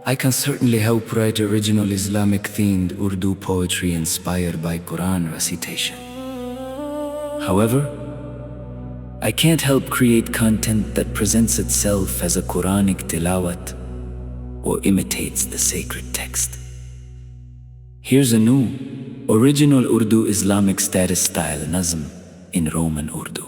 I can certainly help write original Islamic-themed Urdu poetry inspired by Quran recitation. However, I can't help create content that presents itself as a Quranic tilawat or imitates the sacred text. Here's a new, original Urdu Islamic status style nazm in Roman Urdu.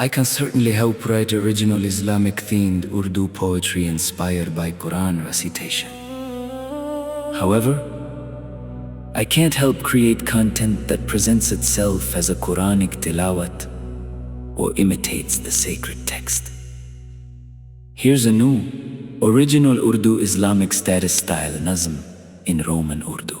I can certainly help write original Islamic-themed Urdu poetry inspired by Quran recitation. However, I can't help create content that presents itself as a Quranic tilawat or imitates the sacred text. Here's a new, original Urdu Islamic status style nazm in Roman Urdu.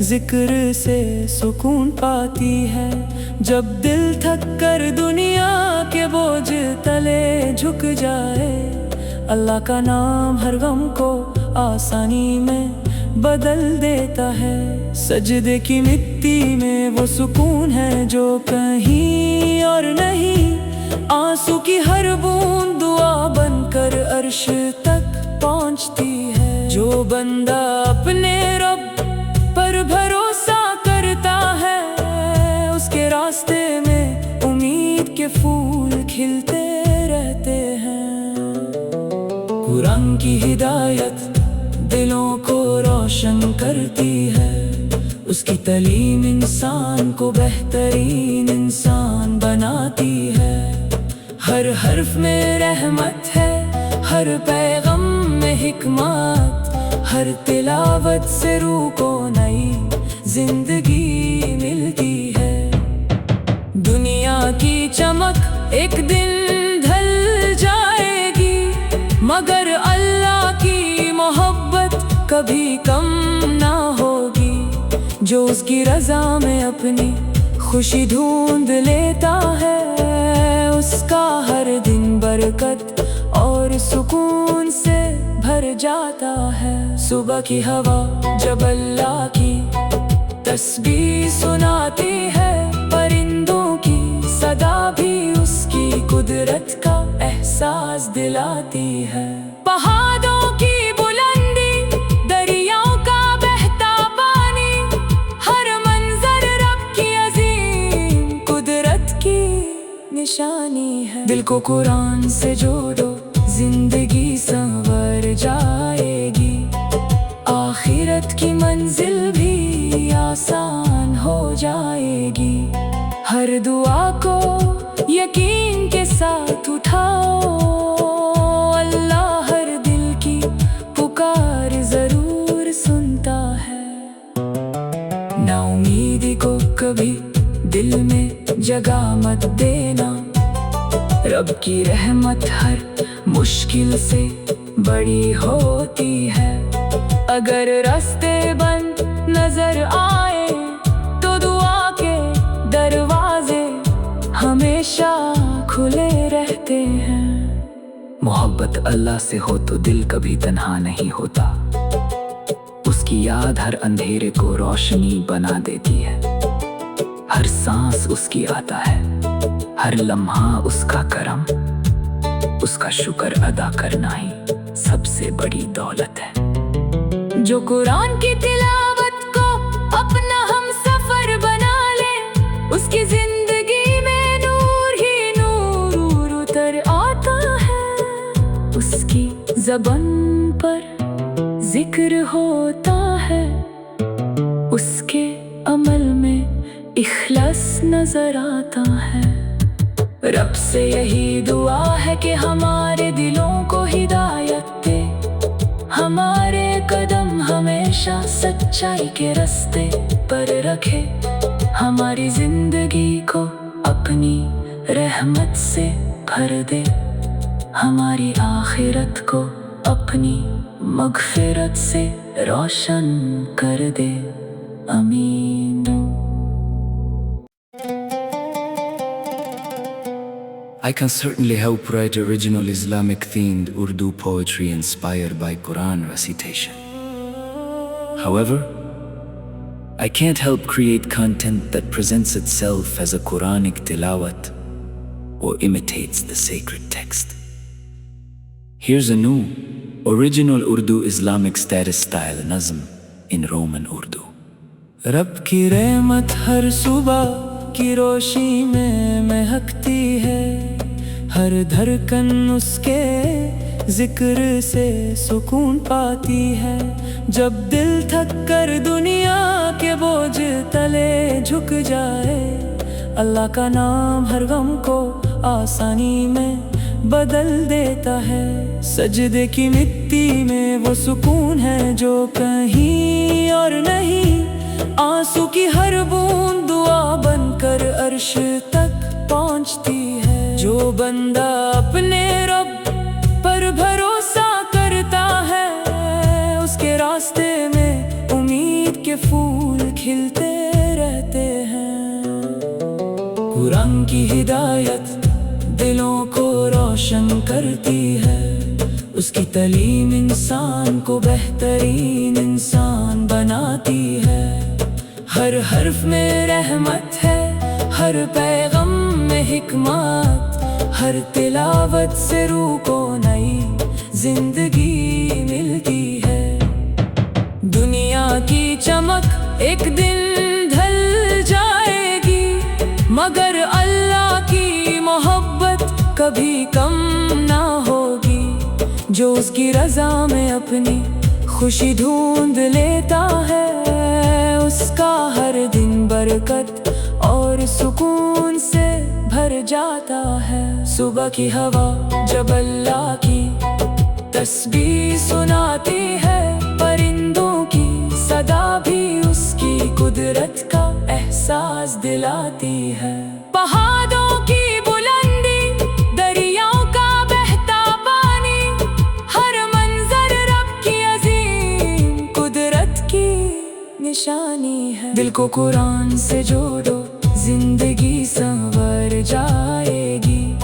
ذکر سے سکون پاتی ہے۔ جب دل تھک کر دنیا کے بوجھ تلے جھک جائے، اللہ کا نام ہر غم کو آسانی میں بدل دیتا ہے۔ سجدے کی مٹی میں وہ سکون ہے جو کہیں اور نہیں، آنسو کی ہر بوند دعا بن کر عرش تک پہنچتی ہے۔ جو بندہ اپنے رب پر بھروسہ کرتا ہے، اس کے راستے میں امید کے پھول کھلتے رہتے ہیں۔ قرآن کی ہدایت دلوں کو روشن کرتی ہے، اس کی تعلیم انسان کو بہترین انسان بناتی ہے۔ ہر حرف میں رحمت ہے، ہر پیغام میں حکمت، ہر تلاوت سے روح کو نئی زندگی ملتی ہے۔ دنیا کی چمک ایک دن ڈھل جائے گی، مگر اللہ کی محبت کبھی کم نہ ہوگی۔ جو اس کی رضا میں اپنی خوشی ڈھونڈ لیتا ہے، اس کا ہر دن برکت اور سکون سے بھر جاتا ہے۔ صبح کی ہوا جب اللہ کی تسبیح سناتی ہے، پرندوں کی صدا بھی اس کی قدرت کا احساس دلاتی ہے۔ پہاڑوں کی بلندی، دریاؤں کا بہتا پانی، ہر منظر رب کی عظیم قدرت کی نشانی ہے۔ دل کو قرآن سے جوڑو، زندگی سنور جائے گی، آخرت کی منزل بھی آسان ہو جائے گی۔ ہر دعا کو یقین کے ساتھ اٹھاؤ، اللہ ہر دل کی پکار ضرور سنتا ہے۔ نا امیدی کو کبھی دل میں جگہ مت دینا، رب کی رحمت ہر مشکل سے بڑی ہوتی ہے۔ اگر راستے بند نظر آئے تو دعا کے دروازے ہمیشہ کھلے رہتے ہیں۔ محبت اللہ سے ہو تو دل کبھی تنہا نہیں ہوتا، اس کی یاد ہر اندھیرے کو روشنی بنا دیتی ہے۔ ہر سانس اس کی آتا ہے، ہر لمحہ اس کا کرم، اس کا شکر ادا کرنا ہی سب سے بڑی دولت ہے۔ جو قرآن کی تلاوت کو اپنا ہم سفر بنا لے، اس کی زندگی میں نور ہی نور اتر آتا ہے۔ اس کی زبان پر ذکر ہوتا ہے، اس کے عمل میں اخلاص نظر آتا ہے۔ رب سے یہی دعا ہے کہ ہمارے دلوں کو ہدایت دے، ہمارے قدم ہمیشہ سچائی کے راستے پر رکھے، ہماری زندگی کو اپنی رحمت سے بھر دے، ہماری آخرت کو اپنی مغفرت سے روشن کر دے۔ آمین۔ I can certainly help write original Islamic themed Urdu poetry inspired by Quran recitation. However, I can't help create content that presents itself as a Quranic tilawat or imitates the sacred text. Here's a new, original Urdu Islamic status style nazm in Roman Urdu. رب کی رحمت ہر صبح کی روشنی میں مہکتی ہے، ہر دھڑکن اس کے ذکر سے سکون پاتی ہے۔ جب دل تھک کر دنیا کے بوجھ تلے جھک جائے، اللہ کا نام ہر غم کو آسانی میں بدل دیتا ہے۔ سجدے کی مٹی میں وہ سکون ہے جو کہیں اور نہیں، آنسو کی ہر بوند دعا بن کر عرش تک پہنچتی ہے۔ جو بندہ اپنے رب پر بھروسہ کرتا ہے، اس کے راستے میں امید کے پھول کھلتے رہتے ہیں۔ قرآن کی ہدایت دلوں کو روشن کرتی ہے، اس کی تعلیم انسان کو بہترین انسان بناتی ہے۔ ہر حرف میں رحمت ہے، ہر پیغام میں حکمت، ہر تلاوت سے روح کو نئی زندگی ملتی ہے۔ دنیا کی چمک ایک دن ڈھل جائے گی، مگر اللہ کی محبت کبھی کم نہ ہوگی۔ جو اس کی رضا میں اپنی خوشی ڈھونڈ لیتا ہے، اس کا ہر دن برکت اور سکون سے بھر جاتا ہے۔ صبح کی ہوا جب اللہ کی تسبیح سناتی ہے، پرندوں کی صدا بھی اس کی قدرت کا احساس دلاتی ہے۔ پہاڑوں کی بلندی، دریاؤں کا بہتا پانی، ہر منظر رب کی عظیم قدرت کی نشانی ہے۔ دل کو قرآن سے جوڑو، زندگی سنور جائے گی،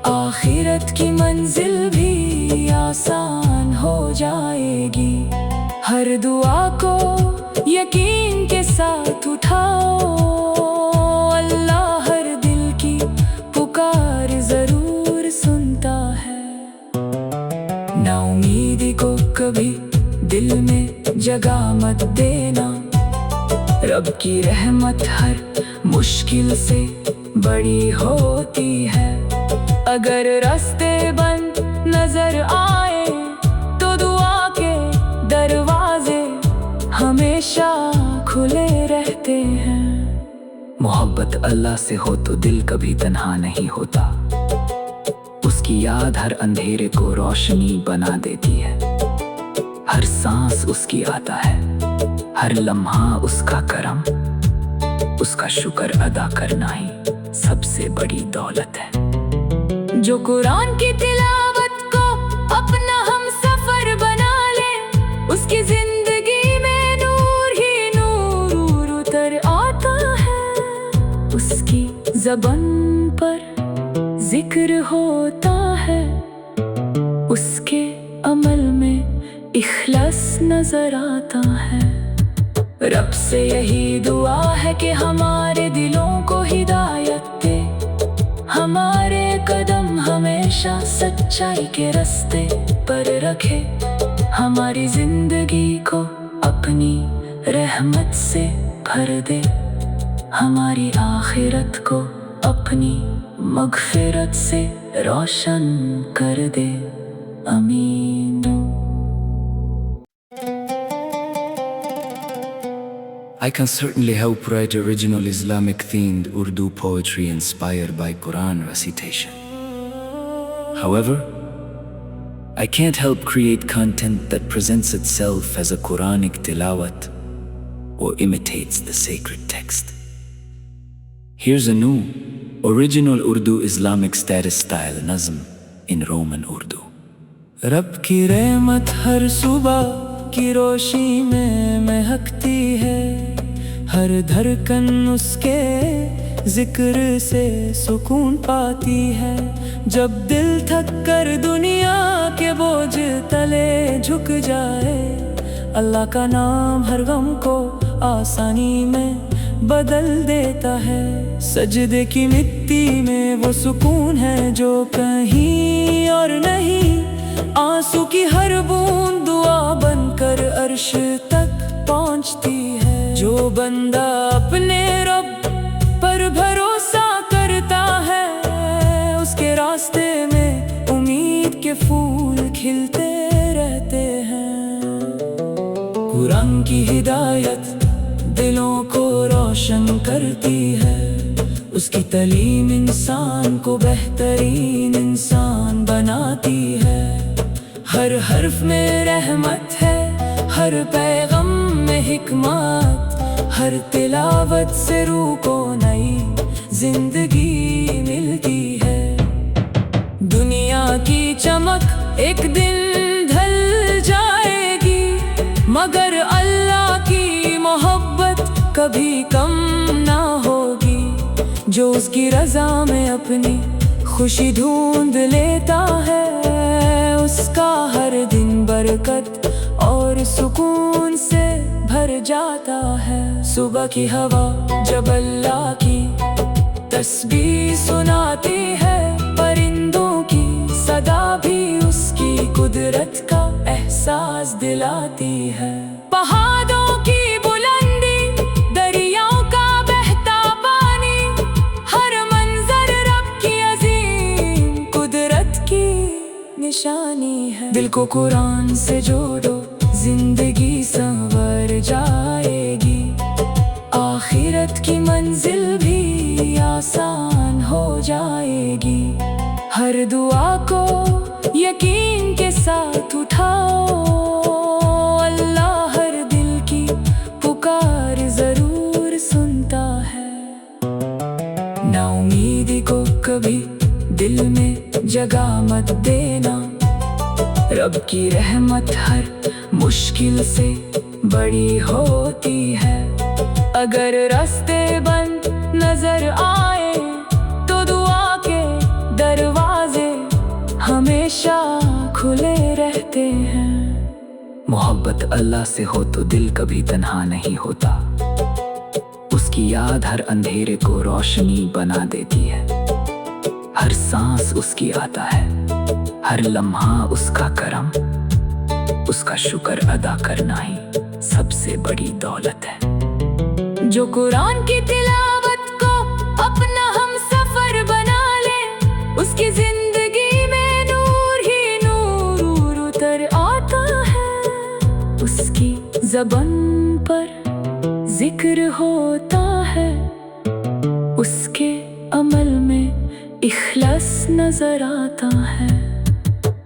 آخرت کی منزل بھی آسان ہو جائے گی۔ ہر دعا کو یقین کے ساتھ اٹھاؤ، اللہ ہر دل کی پکار ضرور سنتا ہے۔ نا امیدی کو کبھی دل میں جگہ مت دینا، رب کی رحمت ہر مشکل سے بڑی ہوتی ہے۔ اگر راستے بند نظر آئے تو دعا کے دروازے ہمیشہ کھلے رہتے ہیں۔ محبت اللہ سے ہو تو دل کبھی تنہا نہیں ہوتا، اس کی یاد ہر اندھیرے کو روشنی بنا دیتی ہے۔ ہر سانس اس کی آتا ہے، ہر لمحہ اس کا کرم، اس کا شکر ادا کرنا ہی سب سے بڑی دولت ہے۔ جو قرآن کی تلاوت کو اپنا ہم سفر بنا لے، اس کی زندگی میں نور ہی نور اتر آتا ہے۔ اس کی زبان پر ذکر ہوتا ہے، اس کے عمل میں اخلاص نظر آتا ہے۔ رب سے یہی دعا ہے کہ ہمارے دلوں کو ہدایت دے، ہمارے قدم ہمیشہ سچائی کے راستے پر رکھے، ہماری زندگی کو اپنی رحمت سے بھر دے، ہماری آخرت کو اپنی مغفرت سے روشن کر دے۔ آمین۔ I can certainly help write original Islamic themed Urdu poetry inspired by Quran recitation. However, I can't help create content that presents itself as a Quranic tilawat or imitates the sacred text. Here's a new, original Urdu Islamic status style nazm in Roman Urdu. رب کی رحمت ہر صبح کی روشنی میں مہکتی ہے، ہر دھڑکن اس کے ذکر سے سکون پاتی ہے۔ جب دل تھک کر دنیا کے بوجھ تلے جھک جائے، اللہ کا نام ہر غم کو آسانی میں بدل دیتا ہے۔ سجدے کی مٹی میں وہ سکون ہے جو کہیں اور نہیں، آنسو کی ہر بوند دعا بن کر عرش تک پہنچتی ہے۔ جو بندہ اپنے رب پر بھروسہ کرتا ہے، اس کے راستے میں امید کے پھول کھلتے رہتے ہیں۔ قرآن کی ہدایت دلوں کو روشن کرتی ہے، اس کی تعلیم انسان کو بہترین انسان بناتی ہے۔ ہر حرف میں رحمت ہے، ہر پیغام میں حکمت، ہر تلاوت سے روح کو نئی زندگی ملتی ہے۔ دنیا کی چمک ایک دن ڈھل جائے گی، مگر اللہ کی محبت کبھی کم نہ ہوگی، جو اس کی رضا میں اپنی خوشی ڈھونڈ لیتا ہے، اس کا ہر دن برکت اور سکون سے بھر جاتا ہے۔ صبح کی ہوا جب اللہ کی تسبیح سناتی ہے، پرندوں کی صدا بھی اس کی قدرت کا احساس دلاتی ہے۔ پہاڑوں کی بلندی، دریاؤں کا بہتا پانی، ہر منظر رب کی عظیم قدرت کی نشانی ہے۔ دل کو قرآن سے جوڑو، زندگی سنور جائے گی، آخرت کی منزل بھی آسان ہو جائے گی۔ ہر دعا کو یقین کے ساتھ اٹھاؤ، اللہ ہر دل کی پکار ضرور سنتا ہے۔ نا امیدی کو کبھی دل میں جگہ مت دینا، رب کی رحمت ہر مشکل سے بڑی ہوتی ہے۔ اگر راستے بند نظر آئے تو دعا کے دروازے ہمیشہ کھلے رہتے ہیں۔ محبت اللہ سے ہو تو دل کبھی تنہا نہیں ہوتا، اس کی یاد ہر اندھیرے کو روشنی بنا دیتی ہے۔ ہر سانس اس کی آتا ہے، ہر لمحہ اس کا کرم، اس کا شکر ادا کرنا ہی سب سے بڑی دولت ہے۔ جو قرآن کی تلاوت کو اپنا ہم سفر بنا لے، اس کی زندگی میں نور ہی نور اتر آتا ہے۔ اس کی زبان پر ذکر ہوتا ہے، اس کے عمل میں اخلاص نظر آتا ہے۔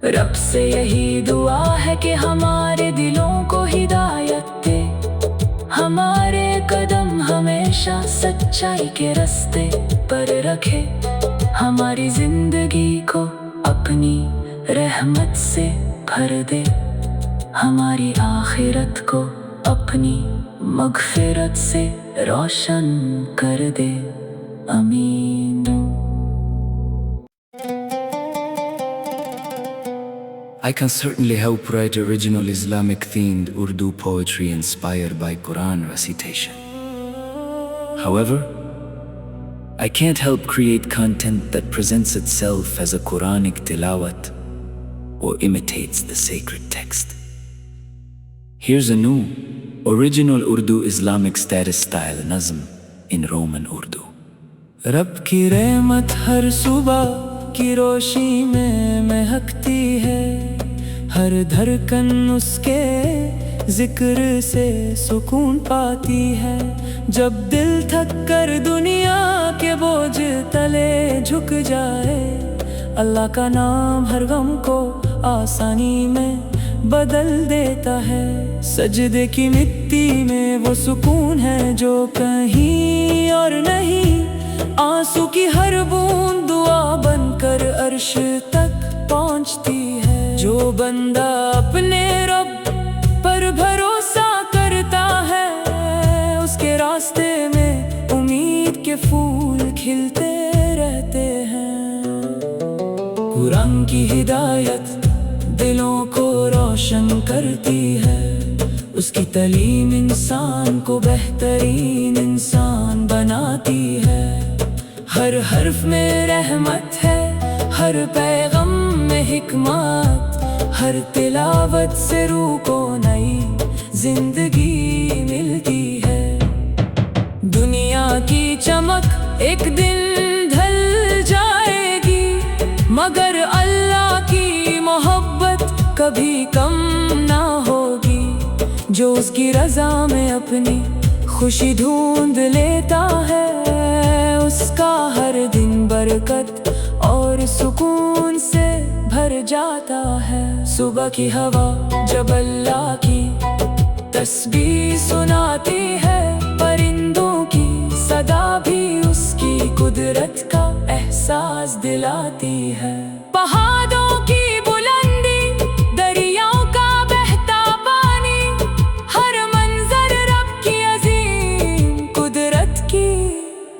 رب سے یہی دعا ہے کہ ہمارے دلوں کو ہدایت دے، ہمارے قدم ہمیشہ سچائی کے راستے پر رکھے، ہماری زندگی کو اپنی رحمت سے بھر دے، ہماری آخرت کو اپنی مغفرت سے روشن کر دے۔ آمین۔ I can certainly help write original Islamic-themed Urdu poetry inspired by Quran recitation. However, I can't help create content that presents itself as a Quranic tilawat or imitates the sacred text. Here's a new, original Urdu Islamic status style nazm in Roman Urdu. رب کی رحمت ہر صبح کی روشنی میں مہکتی ہے، ہر دھڑکن اس کے ذکر سے سکون پاتی ہے۔ جب دل تھک کر دنیا کے بوجھ تلے جھک جائے، اللہ کا نام ہر غم کو آسانی میں بدل دیتا ہے۔ سجدے کی مٹی میں وہ سکون ہے جو کہیں اور نہیں، آنسو کی ہر بوند دعا بن کر عرش تک پہنچتی ہے۔ جو بندہ اپنے رب پر بھروسہ کرتا ہے، اس کے راستے میں امید کے پھول کھلتے رہتے ہیں۔ قرآن کی ہدایت دلوں کو روشن کرتی ہے، اس کی تعلیم انسان کو بہترین انسان بناتی ہے۔ ہر حرف میں رحمت ہے، ہر پیغام میں حکمت، ہر تلاوت سے روح کو نئی زندگی ملتی ہے۔ دنیا کی چمک ایک دن ڈھل جائے گی، مگر اللہ کی محبت کبھی کم نہ ہوگی۔ جو اس کی رضا میں اپنی خوشی ڈھونڈ لیتا ہے، اس کا ہر دن برکت اور سکون سے بھر جاتا ہے۔ صبح کی ہوا جب اللہ کی تسبیح سناتی ہے، پرندوں کی صدا بھی اس کی قدرت کا احساس دلاتی ہے۔ پہاڑوں کی بلندی، دریاؤں کا بہتا پانی، ہر منظر رب کی عظیم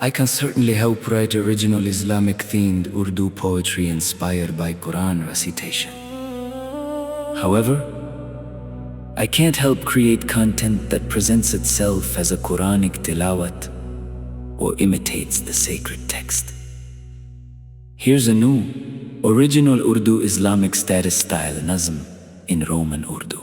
I can certainly help write original Islamic themed Urdu poetry inspired by Quran recitation. However, I can't help create content that presents itself as a Quranic tilawat or imitates the sacred text. Here's a new, original Urdu Islamic status style nazm in Roman Urdu.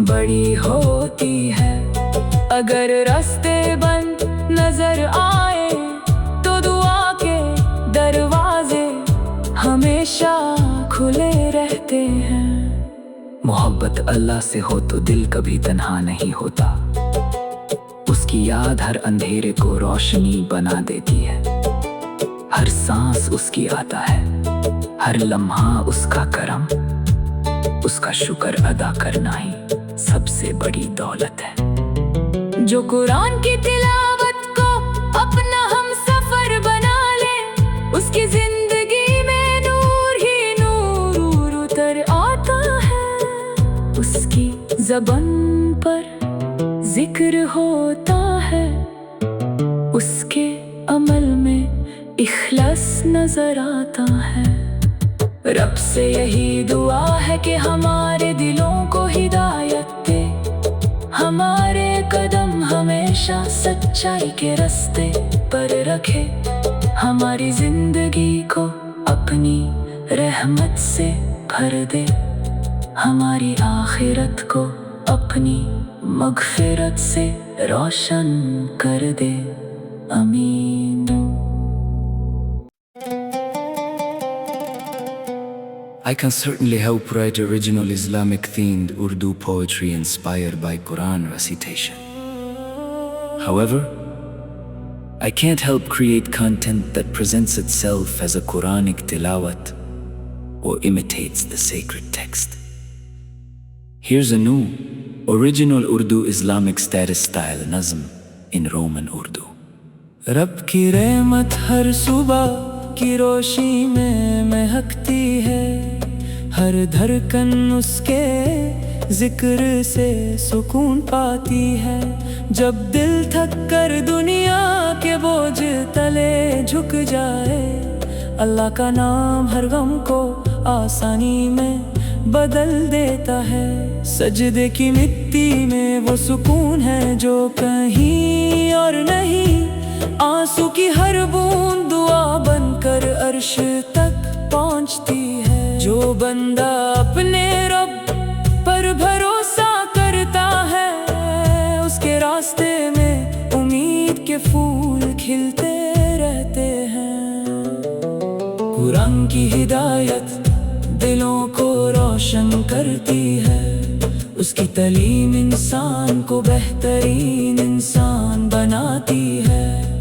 بڑی ہوتی ہے۔ اگر راستے بند نظر آئے تو دعا کے دروازے ہمیشہ کھلے رہتے ہیں۔ محبت اللہ سے ہو تو دل کبھی تنہا نہیں ہوتا، اس کی یاد ہر اندھیرے کو روشنی بنا دیتی ہے۔ ہر سانس اس کی آتا ہے، ہر لمحہ اس کا کرم، اس کا شکر ادا کرنا ہی سب سے بڑی دولت ہے۔ جو قرآن کی تلاوت کو اپنا ہم سفر بنا لے، اس کی زندگی میں نور ہی نور اتر آتا ہے۔ اس کی زبان پر ذکر ہوتا ہے، اس کے عمل میں اخلاص نظر آتا ہے۔ رب سے یہی دعا ہے کہ ہمارے دلوں کو ہدایت دے، ہمارے قدم ہمیشہ سچائی کے راستے پر رکھے، ہماری زندگی کو اپنی رحمت سے بھر دے، ہماری آخرت کو اپنی مغفرت سے روشن کر دے۔ آمین۔ I can certainly help write original Islamic themed Urdu poetry inspired by Quran recitation. However, I can't help create content that presents itself as a Quranic tilawat or imitates the sacred text. Here's a new, original Urdu Islamic status style nazm in Roman Urdu. رب کی رحمت ہر صبح کی روشنی میں مہکتی ہے، ہر دھڑکن اس کے ذکر سے سکون پاتی ہے۔ جب دل تھک کر دنیا کے بوجھ تلے جھک جائے، اللہ کا نام ہر غم کو آسانی میں بدل دیتا ہے۔ سجدے کی مٹی میں وہ سکون ہے جو کہیں اور نہیں، آنسو کی ہر بوند دعا بن کر عرش تک پہنچتی ہے۔ جو بندہ اپنے رب پر بھروسہ کرتا ہے، اس کے راستے میں امید کے پھول کھلتے رہتے ہیں۔ قرآن کی ہدایت دلوں کو روشن کرتی ہے، اس کی تعلیم انسان کو بہترین انسان بناتی ہے۔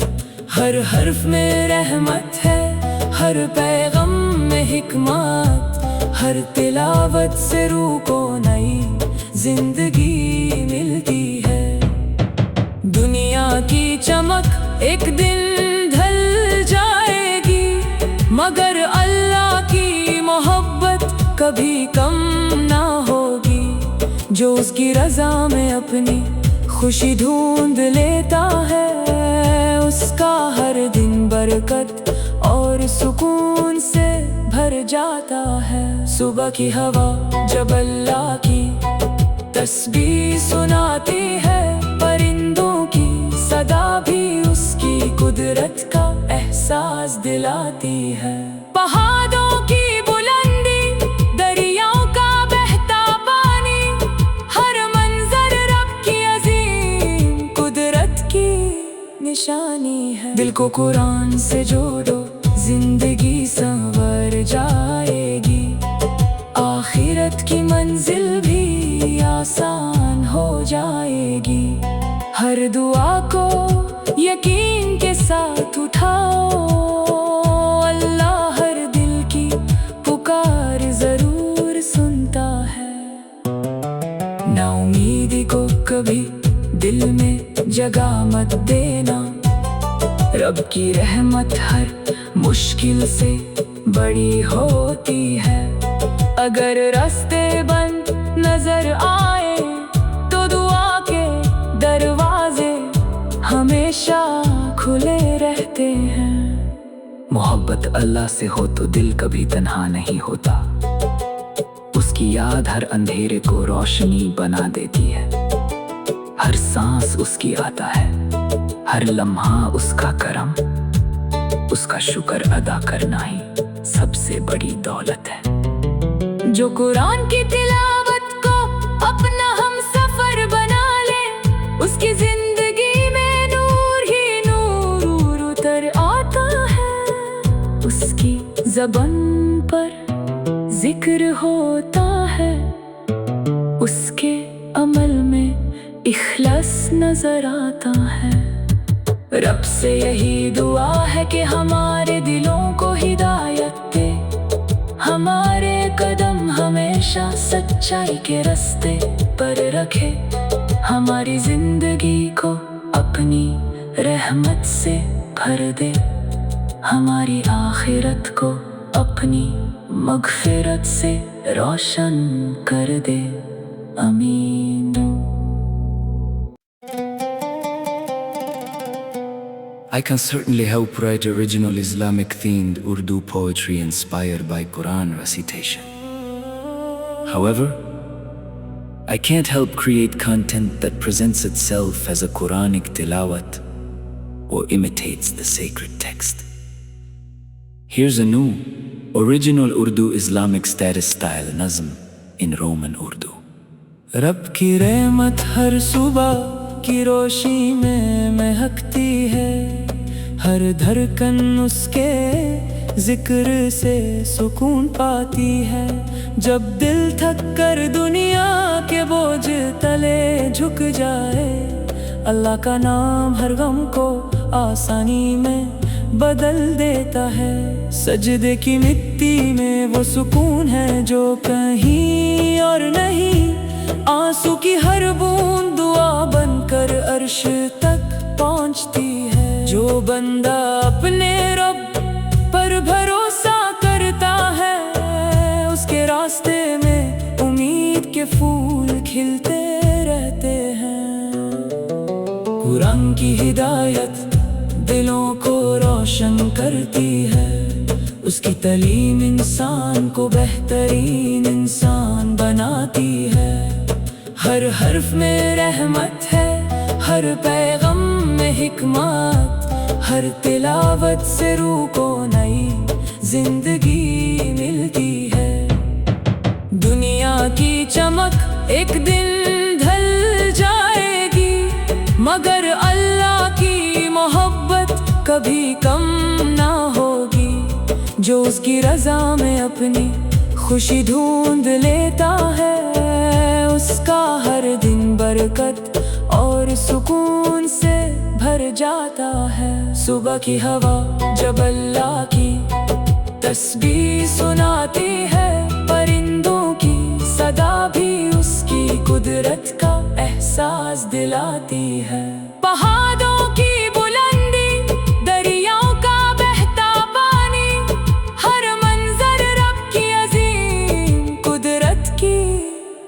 ہر حرف میں رحمت ہے، ہر پیغام میں حکمت، ہر تلاوت سے روح کو نئی زندگی ملتی ہے۔ دنیا کی چمک ایک دن ڈھل جائے گی، مگر اللہ کی محبت کبھی کم نہ ہوگی۔ جو اس کی رضا میں اپنی خوشی ڈھونڈ لیتا ہے، اس کا ہر دن برکت اور سکون سے بھر جاتا ہے۔ صبح کی ہوا جب اللہ کی تسبیح سناتی ہے، پرندوں کی صدا بھی اس کی قدرت کا احساس دلاتی ہے۔ پہاڑوں کی بلندی، دریاؤں کا بہتا پانی، ہر منظر رب کی عظیم قدرت کی نشانی ہے۔ دل کو قرآن سے جوڑو، زندگی سنور جائے گی، آخرت کی منزل بھی آسان ہو جائے گی۔ ہر دعا کو یقین کے ساتھ اٹھاؤ، اللہ ہر دل کی پکار ضرور سنتا ہے۔ نا امیدی کو کبھی دل میں جگہ مت دینا، رب کی رحمت ہر مشکل سے بڑی ہوتی ہے۔ اگر راستے بند نظر آئے تو دعا کے دروازے ہمیشہ کھلے رہتے ہیں۔ محبت اللہ سے ہو تو دل کبھی تنہا نہیں ہوتا، اس کی یاد ہر اندھیرے کو روشنی بنا دیتی ہے۔ ہر سانس اس کی آتا ہے، ہر لمحہ اس کا کرم، اس کا شکر ادا کرنا ہی سب سے بڑی دولت ہے۔ جو قرآن کی تلاوت کو اپنا ہم ذکر ہوتا ہے، اس کے عمل میں اخلاص نظر آتا ہے۔ رب سے یہی دعا ہے کہ ہمارے دلوں کو ہدایت دے، ہمارے قدم ہمیشہ سچائی کے راستے پر رکھے، ہماری زندگی کو اپنی رحمت سے بھر دے، ہماری آخرت کو اپنی مغفرت سے روشن کر دے، آمین۔ I can certainly help write original Islamic themed Urdu poetry inspired by Quran recitation. However, I can't help create content that presents itself as a Quranic tilawat or imitates the sacred text. Here's a new, original Urdu Islamic status style nazm in Roman Urdu. رب کی رحمت ہر صبح کی روشنی میں مہکتی ہے، ہر دھڑکن اس کے ذکر سے سکون پاتی ہے۔ جب دل تھک کر دنیا کے بوجھ تلے جھک جائے، اللہ کا نام ہر غم کو آسانی میں بدل دیتا ہے۔ سجدے کی مٹی میں وہ سکون ہے جو کہیں اور نہیں، آنسو کی ہر بوند دعا بن کر عرش تک پہنچتی ہے۔ جو بندہ اپنے رب پر بھروسہ کرتا ہے، اس کے راستے میں امید کے پھول کھلتے رہتے ہیں۔ قرآن کی ہدایت دلوں کو روشن کرتی ہے، اس کی تعلیم انسان کو بہترین انسان بناتی ہے۔ ہر حرف میں رحمت ہے، ہر پیغام میں حکمت، ہر تلاوت سے روح کو نئی زندگی ملتی ہے۔ دنیا کی چمک ایک دن ڈھل جائے گی، مگر اللہ کی محبت کبھی کم نہ ہوگی۔ جو اس کی رضا میں اپنی خوشی ڈھونڈ لیتا ہے، اس کا ہر دن برکت اور سکون سے بھر جاتا ہے۔ صبح کی ہوا جب اللہ کی تسبیح سناتی ہے، پرندوں کی صدا بھی اس کی قدرت کا احساس دلاتی ہے۔ پہاڑوں کی بلندی، دریاؤں کا بہتا پانی، ہر منظر رب کی عظیم قدرت کی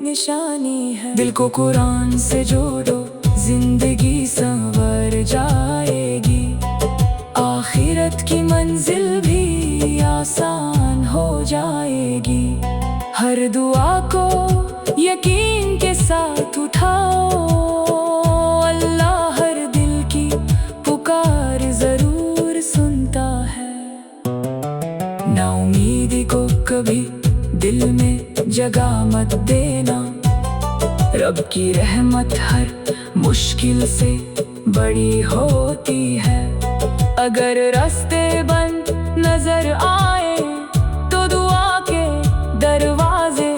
نشانی ہے۔ دل کو قرآن سے جوڑو، زندگی سنور جائے گی، آخرت کی منزل بھی آسان ہو جائے گی۔ ہر دعا کو یقین کے ساتھ اٹھاؤ، اللہ ہر دل کی پکار ضرور سنتا ہے۔ نا امیدی کو کبھی دل میں جگہ مت دینا، رب کی رحمت ہر مشکل سے بڑی ہوتی ہے۔ اگر راستے بند نظر آئے تو دعا کے دروازے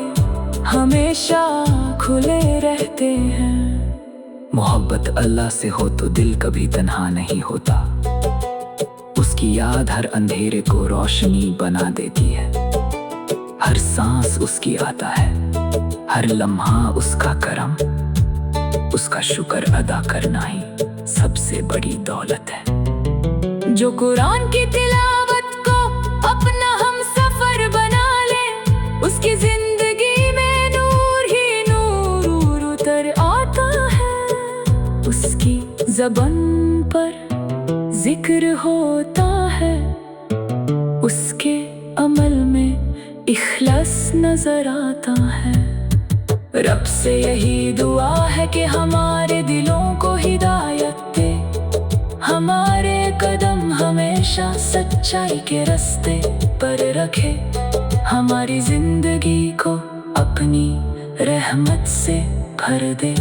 ہمیشہ کھلے رہتے ہیں۔ محبت اللہ سے ہو تو دل کبھی تنہا نہیں ہوتا، اس کی یاد ہر اندھیرے کو روشنی بنا دیتی ہے۔ ہر سانس اس کی آتا ہے، ہر لمحہ اس کا کرم، اس کا شکر ادا کرنا ہی سب سے بڑی دولت ہے۔ جو قرآن کی تلاوت کو اپنا ہم سفر بنا لے، اس کی زندگی میں نور ہی نور اتر آتا ہے۔ اس کی زبان پر ذکر ہوتا ہے، اس کے عمل میں اخلاص نظر آتا ہے۔ رب سے یہی دعا ہے کہ ہمارے دلوں کو ہدایت دے، ہمارے قدم ہمیشہ سچائی کے راستے پر رکھے، ہماری زندگی کو اپنی رحمت سے بھر دے،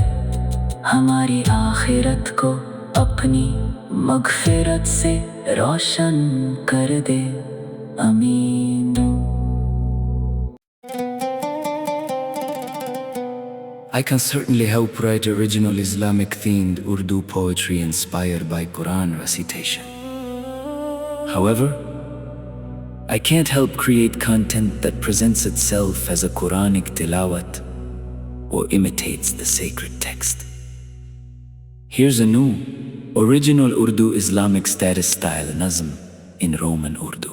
ہماری آخرت کو اپنی مغفرت سے روشن کر دے، آمین۔ I can certainly help write original Islamic themed Urdu poetry inspired by Quran recitation. However, I can't help create content that presents itself as a Quranic tilawat or imitates the sacred text. Here's a new, original Urdu Islamic status style nazm in Roman Urdu.